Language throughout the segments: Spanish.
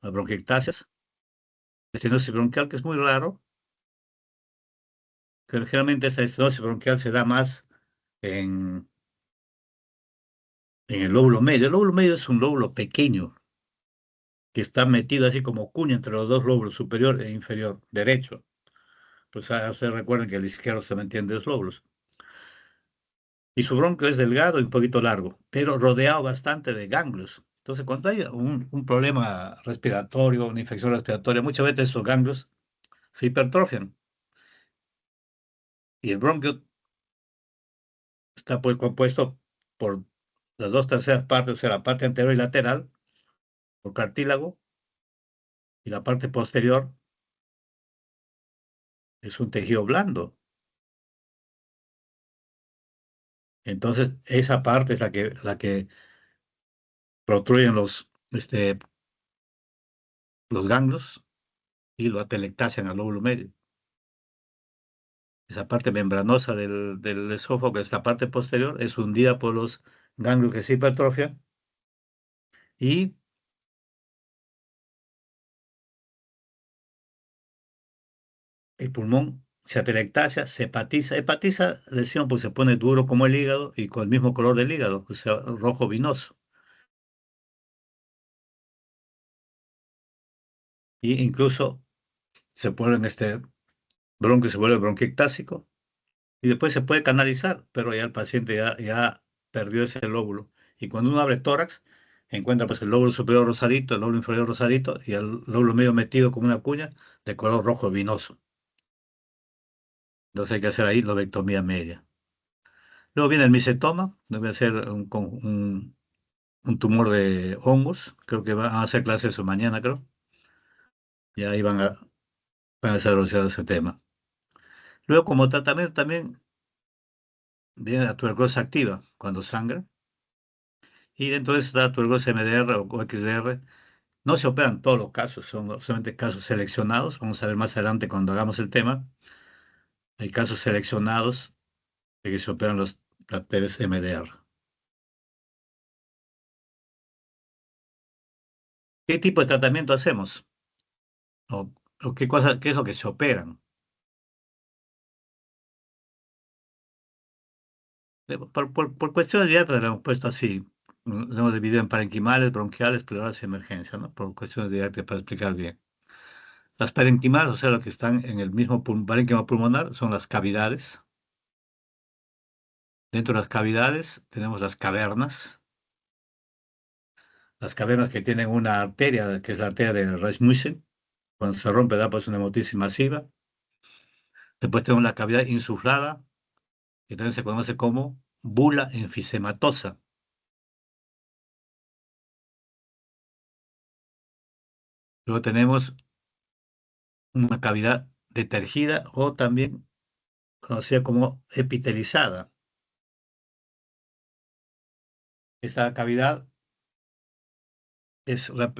las bronquiectasias, estenosis bronquial, que es muy raro, que generalmente esta estenosis bronquial se da más en, en el lóbulo medio. El lóbulo medio es un lóbulo pequeño que está metido así como cuña entre los dos lóbulos, superior e inferior, derecho. Pues ustedes recuerden que el izquierdo se mantiene dos lóbulos. Y su bronquio es delgado y un poquito largo, pero rodeado bastante de ganglios. Entonces, cuando hay un problema respiratorio, una infección respiratoria, muchas veces estos ganglios se hipertrofian. Y el bronquio está pues compuesto por las dos terceras partes, o sea, la parte anterior y lateral, por cartílago, y la parte posterior es un tejido blando. Entonces, esa parte es la que protruyen los ganglios y lo atelectasian al lóbulo medio. Esa parte membranosa del esófago, esta parte posterior, es hundida por los ganglios que se hipertrofian y el pulmón se atelectasia, se hepatiza. Hepatiza, decimos, porque se pone duro como el hígado y con el mismo color del hígado, o sea, rojo vinoso. Y incluso se pone bronquio, se vuelve bronquiectásico y después se puede canalizar, pero ya el paciente ya perdió ese lóbulo. Y cuando uno abre tórax, encuentra pues el lóbulo superior rosadito, el lóbulo inferior rosadito y el lóbulo medio metido como una cuña de color rojo vinoso. Entonces hay que hacer ahí lobectomía media. Luego viene el misentoma, debe ser un tumor de hongos, creo que van a hacer clases eso mañana, creo, y ahí van a desarrollar ese tema. Luego como tratamiento también viene la tuberculosis activa, cuando sangra, y dentro de eso está la tuberculosis MDR o XDR. No se operan todos los casos, son solamente casos seleccionados. Vamos a ver más adelante cuando hagamos el tema. Hay casos seleccionados de que se operan los bacterias MDR. ¿Qué tipo de tratamiento hacemos? ¿O, o qué es lo que se operan? Por cuestiones de dieta lo hemos puesto así. Lo hemos dividido en parenquimales, bronquiales, pleurales y emergencia, ¿no? Por cuestiones de dieta para explicar bien. Las parenquimales, o sea, lo que están en el mismo parénquima pulmonar, son las cavidades. Dentro de las cavidades tenemos las cavernas que tienen una arteria, que es la arteria de Rasmussen. Cuando se rompe da pues una hemotisis masiva. Después tenemos la cavidad insuflada, que también se conoce como bula enfisematosa. Luego tenemos una cavidad detergida o también conocida como epitelizada. Esta cavidad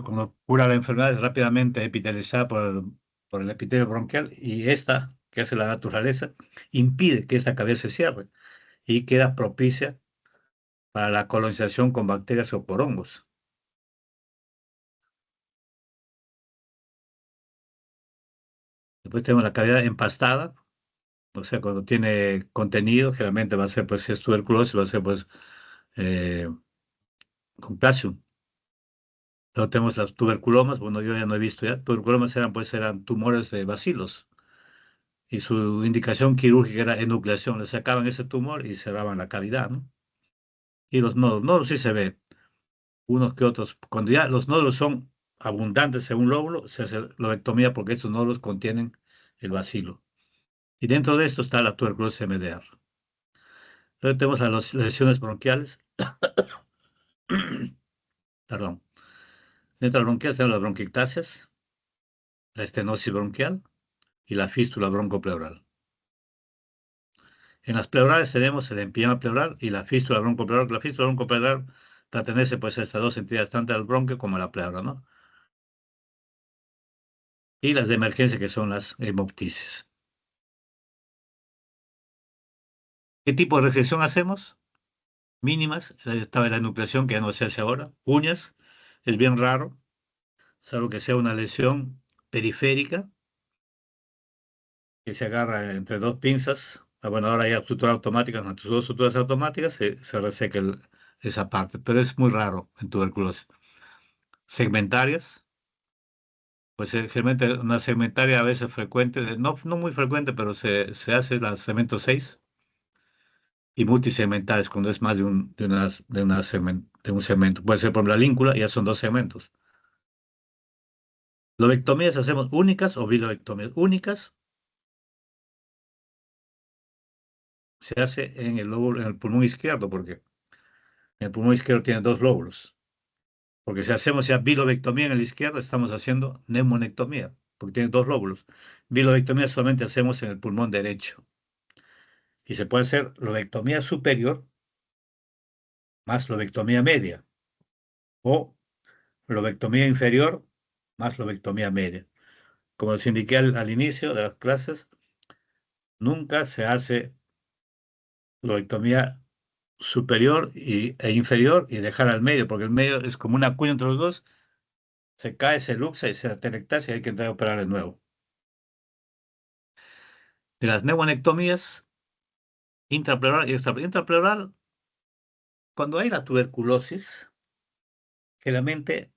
cuando cura la enfermedad es rápidamente epitelizada por el epitelio bronquial y esta, que hace la naturaleza, impide que esta cavidad se cierre y queda propicia para la colonización con bacterias o por hongos. Después tenemos la cavidad empastada, o sea, cuando tiene contenido, generalmente va a ser, pues, si es tuberculosis, va a ser, pues, eh, con Placium. Luego tenemos las tuberculomas, bueno, yo ya no he visto ya, tuberculomas eran tumores de bacilos, y su indicación quirúrgica era enucleación, le sacaban ese tumor y cerraban la cavidad, ¿no? Y los nódulos sí se ve, unos que otros. Cuando ya los nódulos son abundantes en un lóbulo, se hace lobectomía porque estos nódulos contienen el bacilo. Y dentro de esto está la tuberculosis MDR. Luego tenemos las lesiones bronquiales, perdón. Dentro de las bronquiales tenemos las bronquiectasias, la estenosis bronquial y la fístula broncopleural. En las pleurales tenemos el empyema pleural y la fístula broncopleural. La fístula broncopleural pertenece pues a estas dos entidades, tanto al bronquio como a la pleura, ¿no? Y las de emergencia que son las hemoptisis. ¿Qué tipo de resección hacemos? Mínimas, estaba la enucleación que ya no se hace ahora, uñas, es bien raro. salvo que sea una lesión periférica que se agarra entre dos pinzas. Ah, bueno, ahora hay sutura automática, con tus dos suturas automáticas se reseca esa parte, pero es muy raro en tuberculosis. Segmentarias, pues generalmente una segmentaria a veces frecuente, no muy frecuente, pero se hace la segmento 6 y multisegmentales cuando es más de un segmento. Puede ser por ejemplo, la líncula, ya son dos segmentos. Lobectomías hacemos únicas o bilobectomías. Únicas se hace en el lóbulo, en el pulmón izquierdo, porque el pulmón izquierdo tiene dos lóbulos. Porque si hacemos ya bilobectomía en el izquierdo, estamos haciendo neumonectomía, porque tiene dos lóbulos. Bilobectomía solamente hacemos en el pulmón derecho. Y se puede hacer lobectomía superior más lobectomía media, o lobectomía inferior más lobectomía media. Como les indiqué al inicio de las clases, nunca se hace lobectomía superior e inferior y dejar al medio, porque el medio es como una cuña entre los dos, se cae, se luxa y se atelectasia y hay que entrar a operar de nuevo. De las neumonectomías intrapleural y extrapleural. Intrapleural, cuando hay la tuberculosis, generalmente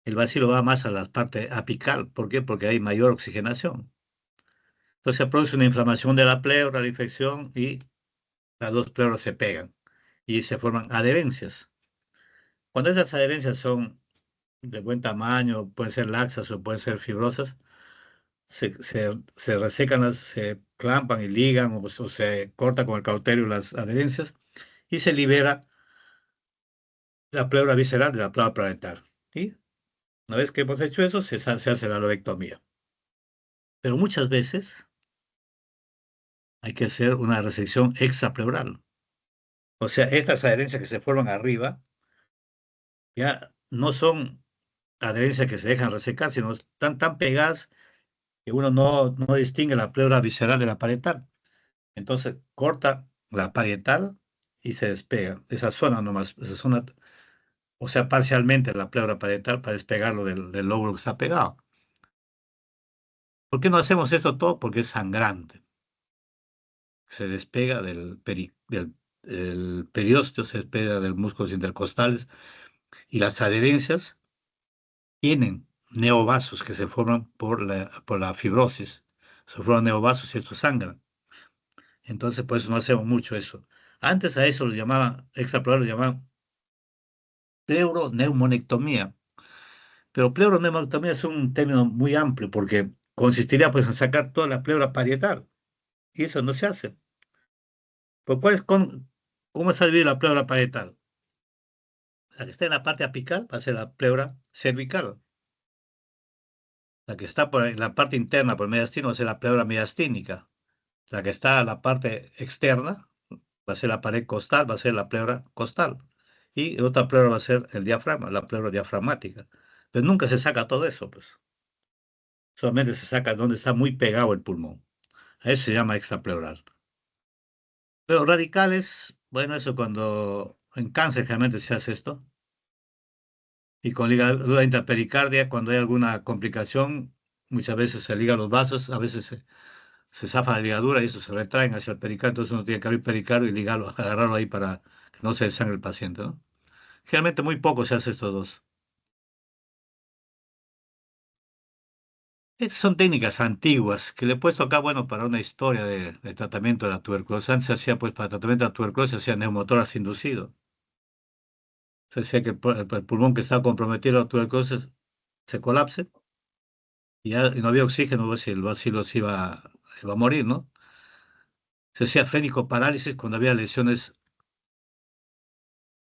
el bacilo va más a la parte apical. ¿Por qué? Porque hay mayor oxigenación. Entonces se produce una inflamación de la pleura, la infección, y las dos pleuras se pegan y se forman adherencias. Cuando esas adherencias son de buen tamaño, pueden ser laxas o pueden ser fibrosas, se resecan, se clampan y ligan o se corta con el cauterio las adherencias y se libera la pleura visceral de la pleura parietal. Y una vez que hemos hecho eso, se hace la lobectomía. Pero muchas veces hay que hacer una resección extrapleural. O sea, estas adherencias que se forman arriba ya no son adherencias que se dejan resecar, sino están tan pegadas que uno no distingue la pleura visceral de la parietal. Entonces corta la parietal y se despega. Esa zona nomás, esa zona, o sea, parcialmente la pleura parietal para despegarlo del lóbulo que está pegado. ¿Por qué no hacemos esto todo? Porque es sangrante. Se despega del periósteo, se despega de los músculos intercostales y las adherencias tienen neovasos que se forman por la fibrosis. Se forman neovasos y esto sangra. Entonces, por eso no hacemos mucho eso. Antes a eso lo llamaban, extrapleural lo llamaban pleuroneumonectomía. Pero pleuroneumonectomía es un término muy amplio porque consistiría pues en sacar toda la pleura parietal. Y eso no se hace. Pues, ¿cómo está dividida la pleura parietal? La que está en la parte apical va a ser la pleura cervical. La que está en la parte interna por el mediastino va a ser la pleura mediastínica. La que está en la parte externa va a ser la pared costal, va a ser la pleura costal. Y otra pleura va a ser el diafragma, la pleura diafragmática. Pero nunca se saca todo eso, pues. Solamente se saca donde está muy pegado el pulmón. A eso se llama extrapleural. Pero radicales, bueno, eso cuando en cáncer generalmente se hace esto. Y con ligadura intrapericardia, cuando hay alguna complicación, muchas veces se ligan los vasos, a veces se zafa la ligadura y eso se retraen hacia el pericardio, entonces uno tiene que abrir pericardio y ligarlo, agarrarlo ahí para que no se desangre el paciente, ¿no? Generalmente muy poco se hace estos dos. Son técnicas antiguas que le he puesto acá, bueno, para una historia de tratamiento de la tuberculosis. Antes se hacía, pues, para tratamiento de la tuberculosis, se hacía neumotórax inducido. Se decía que el pulmón que estaba comprometido a la tuberculosis se colapse y no había oxígeno, pues, si el bacilo iba a morir, ¿no? Se hacía frénico-parálisis cuando había lesiones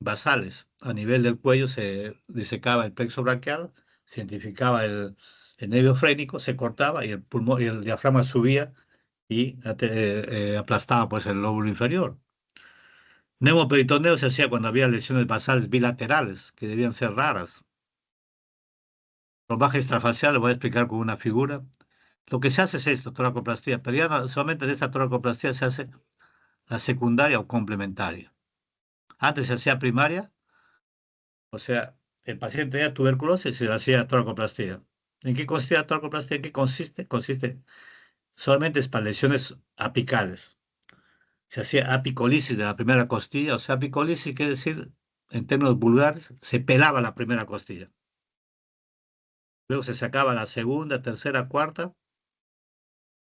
basales. A nivel del cuello se disecaba el plexo braquial, se identificaba el nervio frénico, se cortaba y el pulmón y el diafragma subía y aplastaba pues el lóbulo inferior. Neumoperitoneo se hacía cuando había lesiones basales bilaterales, que debían ser raras. Rompaje extrafacial, lo voy a explicar con una figura. Lo que se hace es esto, toracoplastía, pero ya solamente de esta toracoplastía se hace la secundaria o complementaria. Antes se hacía primaria, o sea, el paciente tenía tuberculosis y se le hacía toracoplastía. ¿En qué consiste la toracoplastía? ¿En qué consiste? Consiste solamente es para lesiones apicales. Se hacía apicolisis de la primera costilla, o sea, apicolisis quiere decir, en términos vulgares, se pelaba la primera costilla. Luego se sacaba la segunda, tercera, cuarta,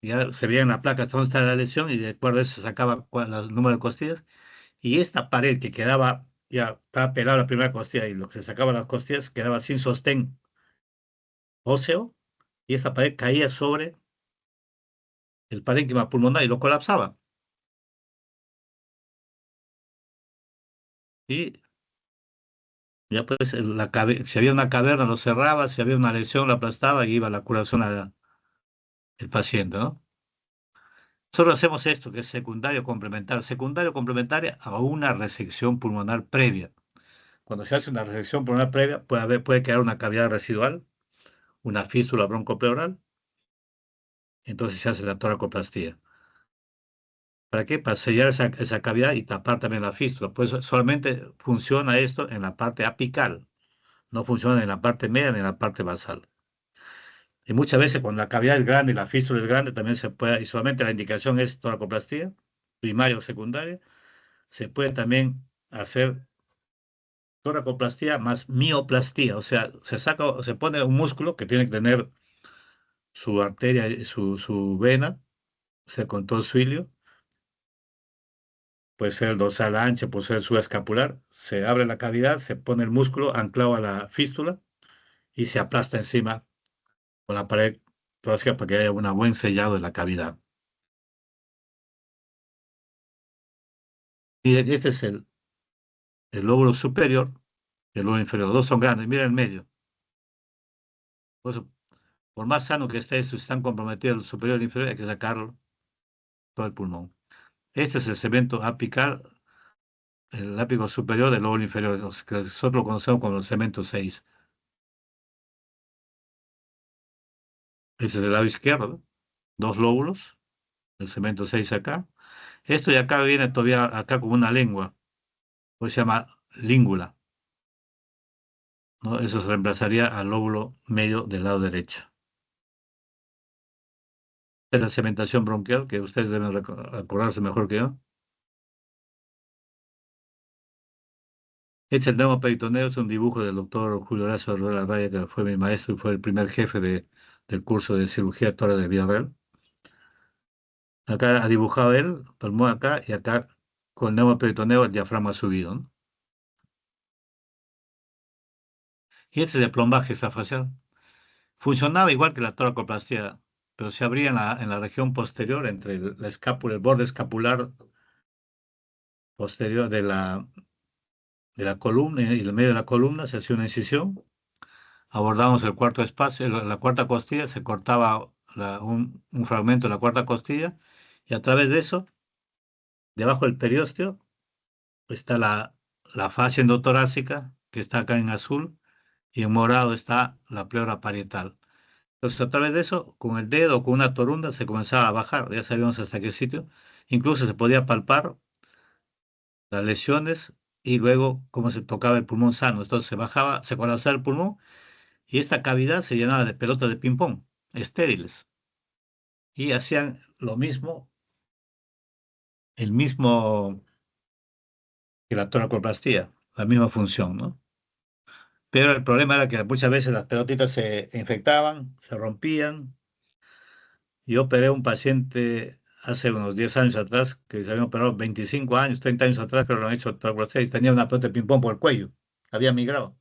y ya se veía en la placa dónde está la lesión, y de acuerdo a eso se sacaba el número de costillas, y esta pared que quedaba, ya estaba pelada la primera costilla, y lo que se sacaba las costillas quedaba sin sostén óseo, y esta pared caía sobre el parénquima pulmonar y lo colapsaba. Y ya pues, si había una caverna lo cerraba, si había una lesión lo aplastaba y iba a la curación el paciente, ¿no? Solo hacemos esto, que es secundario complementaria a una resección pulmonar previa. Cuando se hace una resección pulmonar previa, puede quedar una cavidad residual, una fístula broncopleural, entonces se hace la toracoplastía. ¿Para qué? Para sellar esa cavidad y tapar también la fístula. Pues solamente funciona esto en la parte apical, no funciona en la parte media ni en la parte basal. Y muchas veces cuando la cavidad es grande y la fístula es grande, también se puede, y solamente la indicación es toracoplastía, primaria o secundaria, se puede también hacer toracoplastía más mioplastía, o sea, se pone un músculo que tiene que tener su arteria, su vena, o sea, con todo su hilio, puede ser el dorsal ancho, puede ser el subescapular, se abre la cavidad, se pone el músculo anclado a la fístula y se aplasta encima con la pared torácica para que haya un buen sellado de la cavidad. Miren, este es el lóbulo superior y el lóbulo inferior, los dos son grandes, miren el medio. Por eso, por más sano que esté esto, si están comprometidos el superior y el inferior, hay que sacarlo todo el pulmón. Este es el cemento apical, el ápico superior del lóbulo inferior, los que nosotros lo conocemos como el cemento 6. Este es el lado izquierdo, ¿no? Dos lóbulos, el cemento 6 acá. Esto de acá viene todavía acá como una lengua, pues se llama língula, ¿no? Eso se reemplazaría al lóbulo medio del lado derecho. Es la cementación bronquial, que ustedes deben acordarse mejor que yo. Este es el neumoperitoneo, es un dibujo del doctor Julio Horacio Rueda Raya, que fue mi maestro y fue el primer jefe del curso de cirugía torácica de Villarreal. Acá ha dibujado él, pulmón acá y acá con el neumoperitoneo el diafragma subido, ¿no? Y este es el plombaje extrafacial. Funcionaba igual que la toracoplastía, pero se abría en la región posterior, entre la escápula, el borde escapular posterior de la columna y el medio de la columna, se hacía una incisión. Abordamos el cuarto espacio, la cuarta costilla, se cortaba un fragmento de la cuarta costilla y a través de eso, debajo del periósteo, está la fascia endotorácica, que está acá en azul, y en morado está la pleura parietal. Entonces, a través de eso, con el dedo o con una torunda se comenzaba a bajar, ya sabíamos hasta qué sitio. Incluso se podía palpar las lesiones y luego cómo se tocaba el pulmón sano. Entonces se bajaba, se colapsaba el pulmón y esta cavidad se llenaba de pelotas de ping-pong, estériles. Y hacían lo mismo, el mismo que la toracoplastía, la misma función, ¿no? Pero el problema era que muchas veces las pelotitas se infectaban, se rompían. Yo operé a un paciente hace unos 10 años atrás, que se había operado 25 años, 30 años atrás, pero lo han hecho toracoplastía y tenía una pelota de ping-pong por el cuello. Había migrado.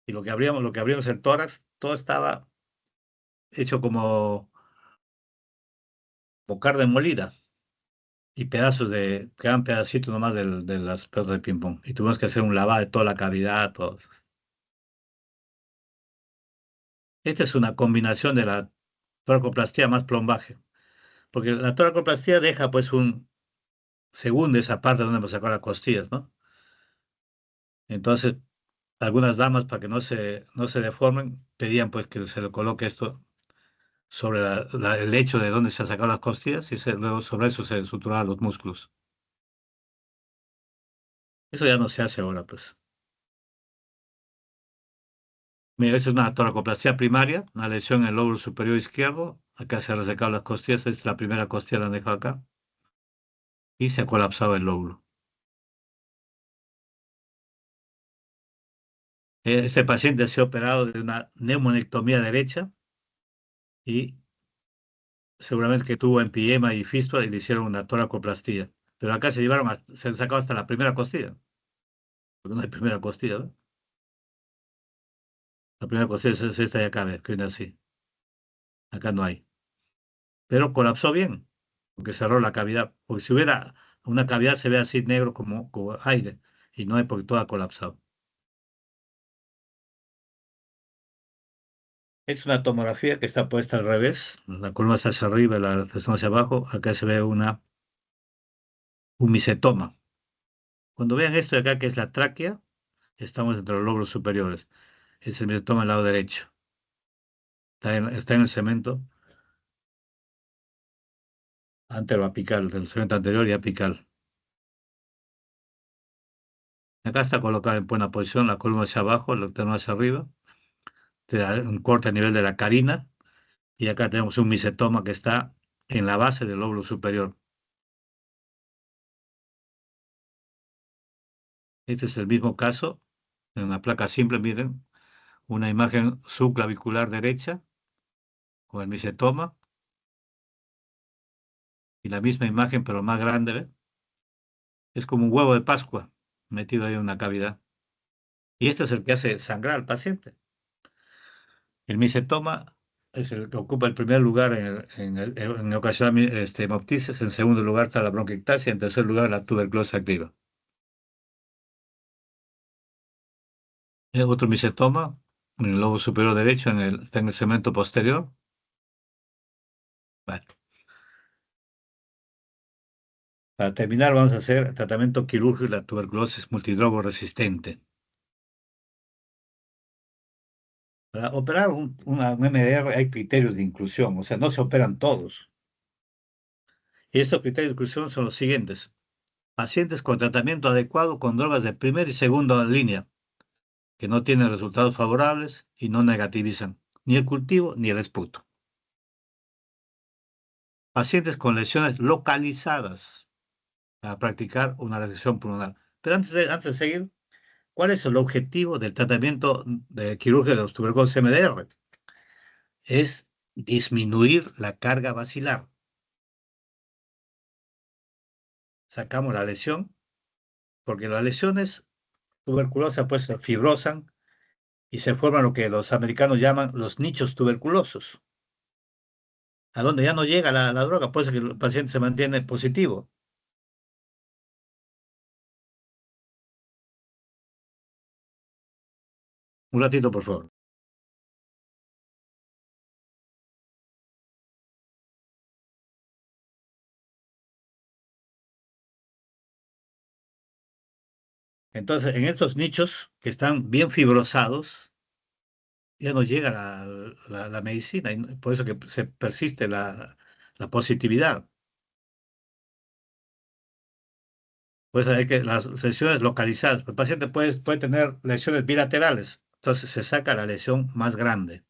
Y lo que abrimos el tórax, todo estaba hecho como carne molida y quedaban pedacitos nomás de las pelotas de ping-pong. Y tuvimos que hacer un lavado de toda la cavidad, todo. Esta es una combinación de la toracoplastía más plombaje, porque la toracoplastía deja pues se hunde esa parte donde hemos sacado las costillas, ¿no? Entonces, algunas damas, para que no se deformen, pedían pues que se le coloque esto sobre el lecho de donde se han sacado las costillas y luego sobre eso se suturaban los músculos. Eso ya no se hace ahora, pues. Mira, esta es una toracoplastía primaria, una lesión en el lóbulo superior izquierdo. Acá se han resecado las costillas, esta es la primera costilla, la han dejado acá, y se ha colapsado el lóbulo. Este paciente se ha operado de una neumonectomía derecha y seguramente que tuvo empiema y fístula y le hicieron una toracoplastía. Pero acá se han sacado hasta la primera costilla, porque no hay primera costilla, ¿no? La primera costilla es esta de acá, ve, que viene así. Acá no hay. Pero colapsó bien, porque cerró la cavidad. Porque si hubiera una cavidad se ve así negro como aire, y no hay porque todo ha colapsado. Es una tomografía que está puesta al revés, la columna está hacia arriba y la presión hacia abajo. Acá se ve un micetoma. Cuando vean esto de acá, que es la tráquea, estamos entre los lóbulos superiores. Es el micetoma al lado derecho. Está en el segmento anteroapical, del segmento anterior y apical. Acá está colocada en buena posición, la columna hacia abajo, el externo hacia arriba. Te da un corte a nivel de la carina. Y acá tenemos un micetoma que está en la base del lóbulo superior. Este es el mismo caso. En una placa simple, miren, una imagen subclavicular derecha con el micetoma y la misma imagen, pero más grande, ¿ve? Es como un huevo de Pascua metido ahí en una cavidad. Y este es el que hace sangrar al paciente. El micetoma es el que ocupa el primer lugar en ocasionar hemoptisis. En segundo lugar está la bronquiectasia. En tercer lugar, la tuberculosis activa. Otro micetoma en el lobo superior derecho, está en el segmento posterior. Bueno, para terminar, vamos a hacer tratamiento quirúrgico de la tuberculosis multidrogo resistente. Para operar un MDR hay criterios de inclusión, o sea, no se operan todos. Y estos criterios de inclusión son los siguientes. Pacientes con tratamiento adecuado con drogas de primera y segunda línea, que no tienen resultados favorables y no negativizan ni el cultivo ni el esputo. Pacientes con lesiones localizadas para practicar una resección pulmonar. Pero antes de seguir, ¿cuál es el objetivo del tratamiento de quirúrgico de los tuberculosis MDR? Es disminuir la carga basilar. Sacamos la lesión, porque las lesiones tuberculosas pues se fibrosan y se forman lo que los americanos llaman los nichos tuberculosos, a donde ya no llega la droga, por eso que el paciente se mantiene positivo. Un ratito, por favor. Entonces, en estos nichos que están bien fibrosados, ya no llega la medicina, y por eso que se persiste la positividad. Pues hay que las lesiones localizadas. El paciente puede tener lesiones bilaterales, entonces se saca la lesión más grande.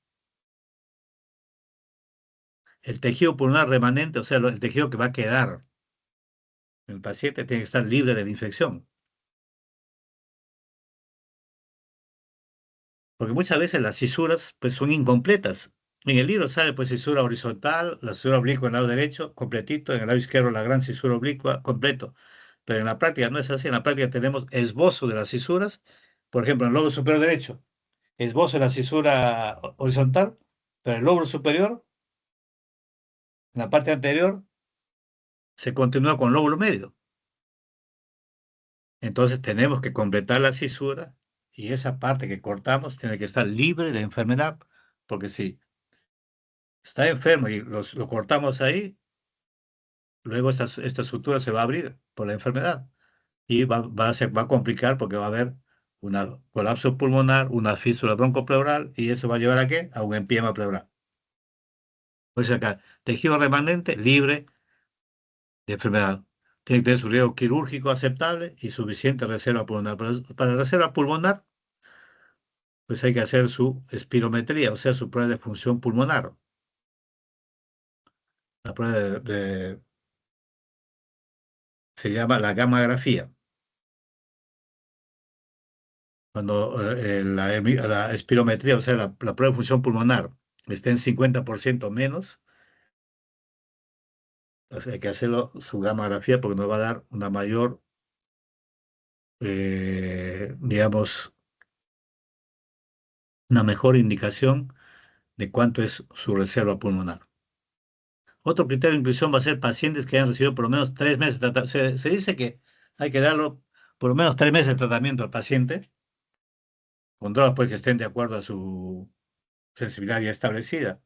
El tejido pulmonar remanente, o sea, el tejido que va a quedar en el paciente, tiene que estar libre de la infección. Porque muchas veces las cisuras pues, son incompletas. En el libro sale pues cisura horizontal, la cisura oblicua en el lado derecho, completito, en el lado izquierdo la gran cisura oblicua, completo. Pero en la práctica no es así, en la práctica tenemos esbozo de las cisuras, por ejemplo, en el lóbulo superior derecho, esbozo de la cisura horizontal, pero en el lóbulo superior, en la parte anterior, se continúa con el lóbulo medio. Entonces tenemos que completar la cisura y esa parte que cortamos tiene que estar libre de enfermedad, porque si está enfermo y lo cortamos ahí, luego esta sutura se va a abrir por la enfermedad y va a complicar porque va a haber un colapso pulmonar, una fístula broncopleural y eso va a llevar a qué? A un empiema pleural. Pues acá, tejido remanente libre de enfermedad. Tiene que tener su riesgo quirúrgico aceptable y suficiente reserva pulmonar. Para reserva pulmonar pues hay que hacer su espirometría, o sea, su prueba de función pulmonar. La prueba se llama la gammagrafía. Cuando la espirometría, o sea, la prueba de función pulmonar, está en 50% menos, o sea, hay que hacerlo su gammagrafía porque nos va a dar una mayor, digamos, una mejor indicación de cuánto es su reserva pulmonar. Otro criterio de inclusión va a ser pacientes que hayan recibido por lo menos 3 meses de tratamiento. Se dice que hay que darlo por lo menos 3 meses de tratamiento al paciente, con drogas pues, que estén de acuerdo a su sensibilidad ya establecida.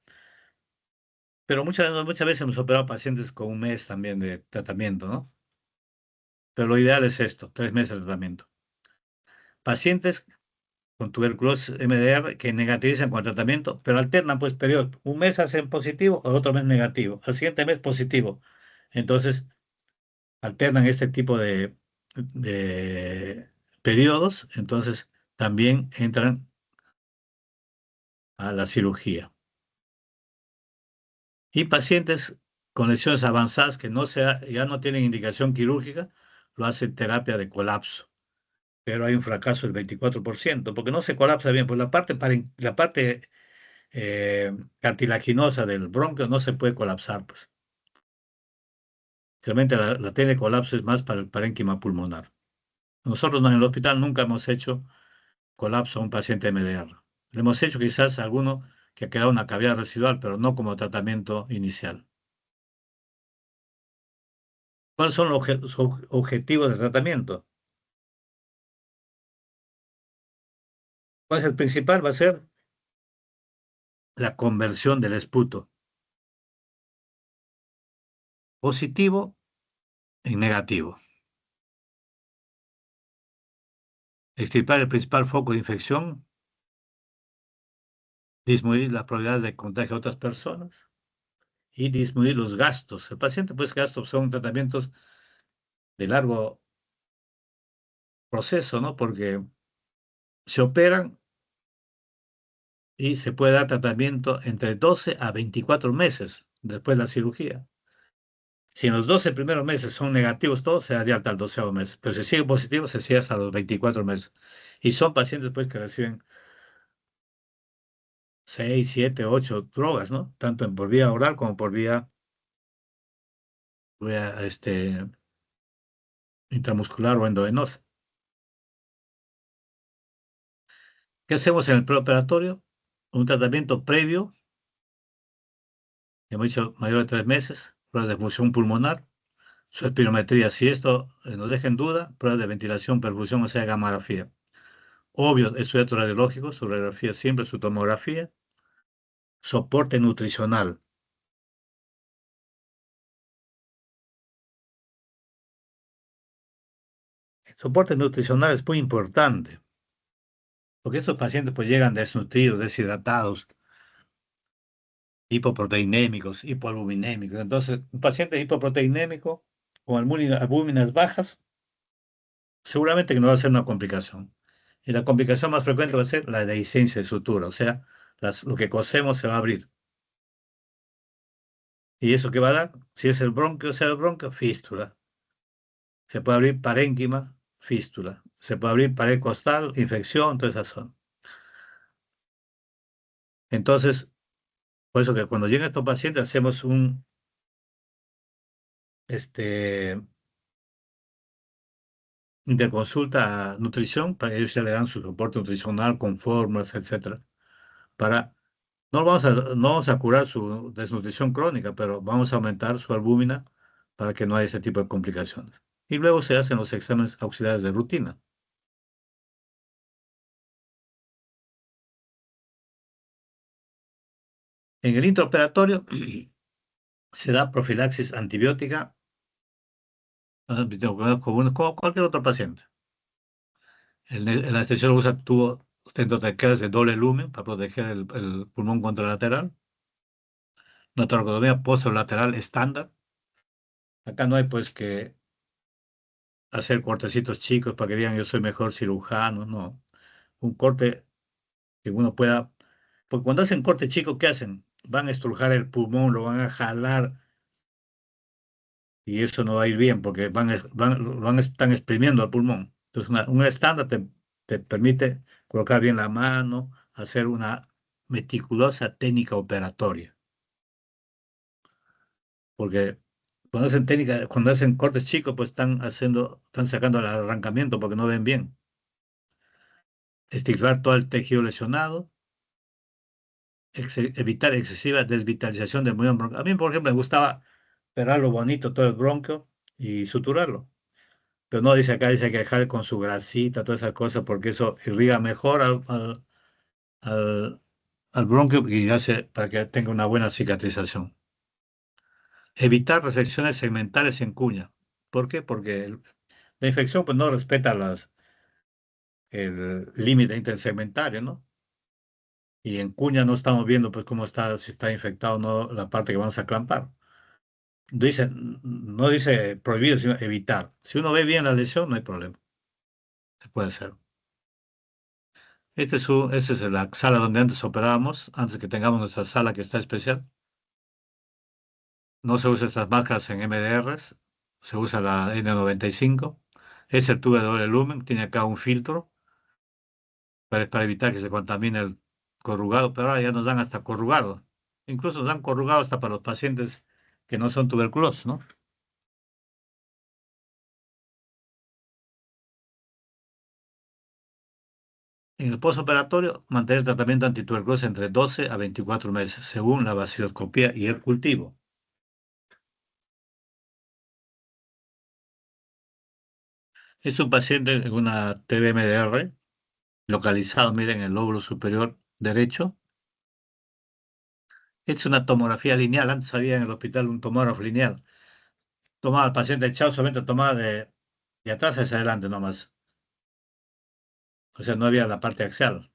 Pero muchas veces hemos operado pacientes con un mes también de tratamiento, ¿no? Pero lo ideal es esto, 3 meses de tratamiento. Pacientes con tuberculosis MDR que negativizan con el tratamiento, pero alternan pues periodos. Un mes hacen positivo, o otro mes negativo. Al siguiente mes positivo. Entonces, alternan este tipo de periodos, entonces también entran a la cirugía. Y pacientes con lesiones avanzadas que ya no tienen indicación quirúrgica, lo hacen terapia de colapso. Pero hay un fracaso del 24%, porque no se colapsa bien, pues la parte cartilaginosa del bronquio no se puede colapsar, pues. Realmente la T de colapso es más para el parénquima pulmonar. Nosotros en el hospital nunca hemos hecho colapso a un paciente MDR. Le hemos hecho quizás a alguno que ha quedado una cavidad residual, pero no como tratamiento inicial. ¿Cuáles son los objetivos del tratamiento? ¿Cuál es el principal? Va a ser la conversión del esputo positivo en negativo. Extirpar el principal foco de infección, disminuir la probabilidad de contagio a otras personas y disminuir los gastos. El paciente, pues, gastos son tratamientos de largo proceso, ¿no? Porque se operan y se puede dar tratamiento entre 12 a 24 meses después de la cirugía. Si en los 12 primeros meses son negativos todos, se da de alta al 12º mes. Pero si sigue positivo, se sigue hasta los 24 meses. Y son pacientes pues, que reciben 6, 7, 8 drogas, ¿no? Tanto por vía oral como por vía intramuscular o endovenosa. ¿Qué hacemos en el preoperatorio? Un tratamiento previo, hemos dicho mayor de 3 meses, prueba de función pulmonar, su espirometría. Si esto nos deja en duda, pruebas de ventilación, perfusión, o sea, gamografía. Obvio, estudios radiológicos, su radiografía siempre, su tomografía, soporte nutricional. El soporte nutricional es muy importante, porque estos pacientes pues llegan desnutridos, deshidratados, hipoproteinémicos, hipoalbuminémicos. Entonces, un paciente hipoproteinémico con albúminas bajas, seguramente que no va a ser una complicación. Y la complicación más frecuente va a ser la dehiscencia de sutura, o sea, lo que cosemos se va a abrir. ¿Y eso qué va a dar? Si es el bronquio, sea el bronquio, fístula. Se puede abrir parénquima, fístula. Se puede abrir pared costal, infección, todas esas son. Entonces, por eso que cuando llegan estos pacientes hacemos este, interconsulta a nutrición, para que ellos ya le dan su soporte nutricional con fórmulas, etcétera. Para, no vamos a curar su desnutrición crónica, pero vamos a aumentar su albúmina para que no haya ese tipo de complicaciones. Y luego se hacen los exámenes auxiliares de rutina. En el intraoperatorio se da profilaxis antibiótica como cualquier otro paciente. El anestesiólogo usa tubo tentotraqueales de doble lumen para proteger el pulmón contralateral. Una toracotomía posterolateral estándar. Acá no hay pues que hacer cortecitos chicos para que digan yo soy mejor cirujano, no. Un corte que uno pueda, porque cuando hacen corte chico, ¿qué hacen? Van a estrujar el pulmón, lo van a jalar y eso no va a ir bien porque están exprimiendo al pulmón. Entonces, un estándar te permite colocar bien la mano, hacer una meticulosa técnica operatoria, porque cuando hacen cortes chicos, pues están sacando el arrancamiento porque no ven bien. Estirar todo el tejido lesionado, evitar excesiva desvitalización del movimiento bronquial. A mí, por ejemplo, me gustaba operarlo bonito todo el bronquio y suturarlo. Pero no dice acá, dice que dejar con su grasita, todas esas cosas, porque eso irriga mejor al, al bronquio y hace para que tenga una buena cicatrización. Evitar resecciones segmentales en cuña. ¿Por qué? Porque la infección pues, no respeta el límite intersegmentario, ¿no? Y en cuña no estamos viendo pues cómo está, si está infectado o no la parte que vamos a clampar. No dice prohibido, sino evitar. Si uno ve bien la lesión, no hay problema. Se puede hacer. Esta es la sala donde antes operábamos, antes que tengamos nuestra sala que está especial. No se usan estas máscaras en MDRs, se usa la N95. Es el tubo de doble lumen, tiene acá un filtro para evitar que se contamine el corrugado, pero ahora ya nos dan hasta corrugado. Incluso nos dan corrugado hasta para los pacientes que no son tuberculosos, ¿no? En el postoperatorio, mantener el tratamiento antituberculoso entre 12 a 24 meses, según la vaciloscopía y el cultivo. Es un paciente en una TBMDR localizado, miren, en el lóbulo superior derecho. Es una tomografía lineal. Antes había en el hospital un tomógrafo lineal. Tomaba al paciente echado, solamente tomaba de atrás hacia adelante nomás. O sea, no había la parte axial.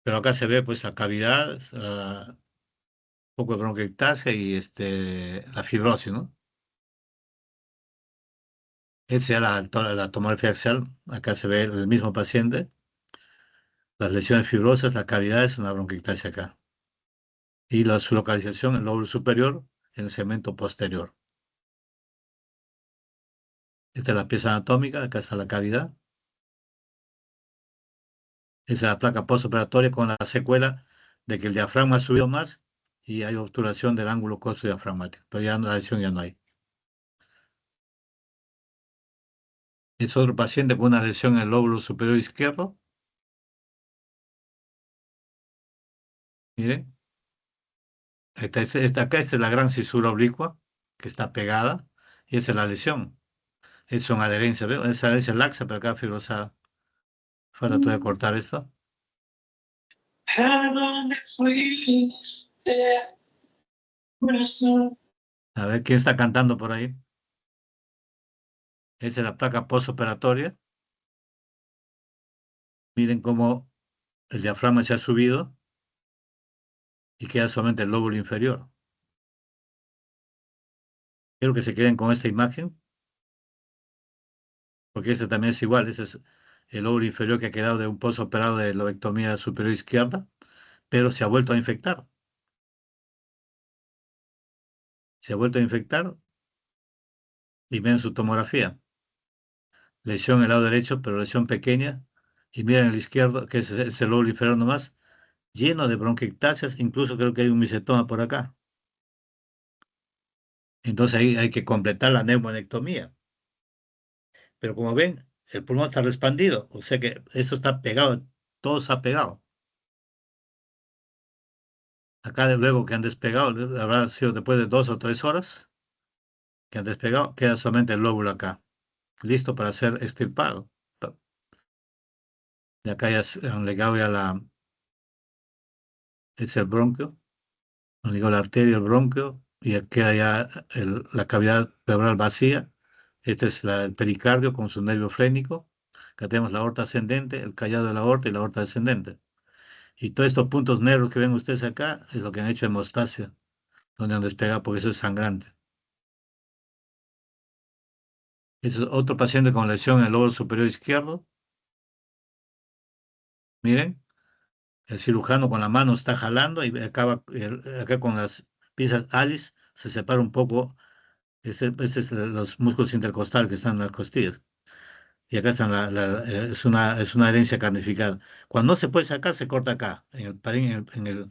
Pero acá se ve pues la cavidad, un poco de bronquiectasia y la fibrosis, ¿no? Esa es la tomografía axial. Acá se ve el mismo paciente. Las lesiones fibrosas, la cavidad es una bronquiectasia acá. Y su localización en el lóbulo superior, en el segmento posterior. Esta es la pieza anatómica, acá está la cavidad. Esa es la placa postoperatoria con la secuela de que el diafragma ha subido más y hay obturación del ángulo costo-diafragmático, pero ya la lesión ya no hay. Es otro paciente con una lesión en el lóbulo superior izquierdo. Mire, acá esta es la gran cisura oblicua que está pegada y esta es la lesión. Es una adherencia, ¿veo? Esa adherencia laxa, pero acá fibrosada. Falta todavía cortar esto. A ver, ¿quién está cantando por ahí? Esta es la placa postoperatoria. Miren cómo el diafragma se ha subido y queda solamente el lóbulo inferior. Quiero que se queden con esta imagen, porque este también es igual. Este es el lóbulo inferior que ha quedado de un postoperado de lobectomía superior izquierda, pero se ha vuelto a infectar. Se ha vuelto a infectar y ven su tomografía. Lesión en el lado derecho, pero lesión pequeña. Y miren el izquierdo, que es el lóbulo inferior nomás, lleno de bronquiectasias. Incluso creo que hay un micetoma por acá. Entonces ahí hay que completar la neumonectomía. Pero como ven, el pulmón está expandido, o sea que esto está pegado, todo está pegado. Acá luego que han despegado, habrá sido después de 2 o 3 horas que han despegado, queda solamente el lóbulo acá, listo para ser extirpado. De acá ya han ligado ya es el bronquio, han ligado la arteria, el bronquio, y ya queda ya la cavidad pleural vacía. Este es el pericardio con su nervio frénico. Acá tenemos la aorta ascendente, el callado de la aorta y la aorta descendente. Y todos estos puntos negros que ven ustedes acá es lo que han hecho hemostasia, donde han despegado, porque eso es sangrante. Es otro paciente con lesión en el lóbulo superior izquierdo. Miren, el cirujano con la mano está jalando y acaba, acá con las pinzas Alice se separa un poco, este es los músculos intercostales que están en las costillas. Y acá están es una herencia carnificada. Cuando no se puede sacar, se corta acá, en el,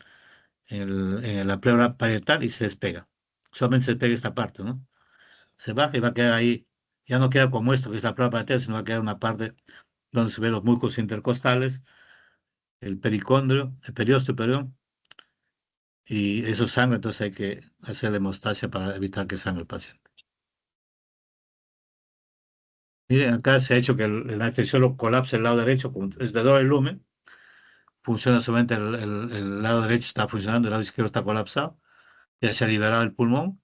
en la pleura parietal y se despega. Solamente se despega esta parte, ¿no? Se baja y va a quedar ahí. Ya no queda como esto, que es la pleura parietal, sino va a quedar una parte donde se ven los músculos intercostales, el pericondrio, el periósteo, perdón, y eso sangre, entonces hay que hacer hemostasia para evitar que sangre el paciente. Miren, acá se ha hecho que el anestesiólogo colapse el lado derecho, como es de doble lumen, funciona solamente el lado derecho está funcionando, el lado izquierdo está colapsado, ya se ha liberado el pulmón.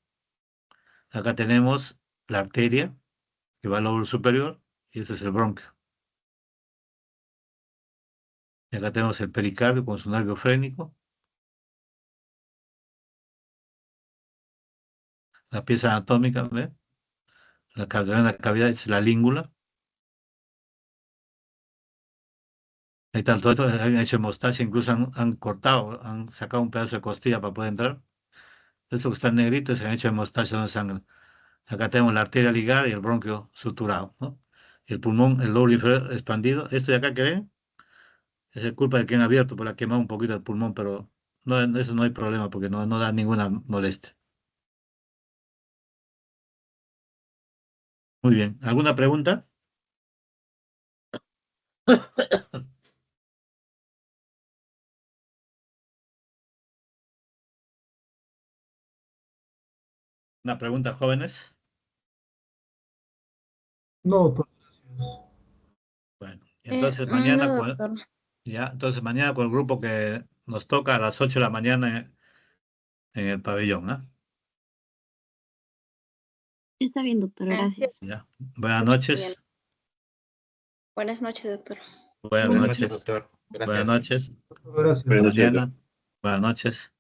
Acá tenemos la arteria que va al lóbulo superior y este es el bronquio. Y acá tenemos el pericardio con su nervio frénico, la pieza anatómica, ¿ve? La cavidad es la língula. Ahí están todo esto, han hecho hemostasia, incluso han cortado, han sacado un pedazo de costilla para poder entrar. Esto que está en negrito se han hecho hemostasia de sangre. Acá tenemos la arteria ligada y el bronquio suturado, ¿no? El pulmón, el lóbulo inferior expandido. Esto de acá que ven es culpa de quien ha abierto, por la quemado un poquito el pulmón, pero no, eso no hay problema porque no da ninguna molestia. Muy bien. ¿Alguna pregunta? ¿Una pregunta, jóvenes? No, doctor, gracias. Bueno, entonces No, doctor. ya, entonces mañana con el grupo que nos toca a las 8 de la mañana en el pabellón, ¿ah? Está bien, doctor, Gracias. gracias. Ya. Buenas Bien. noches. Buenas noches, doctor. Buenas Buenas noches, noches. doctor. Buenas Gracias. noches. Gracias. Hasta mañana. Buenas noches.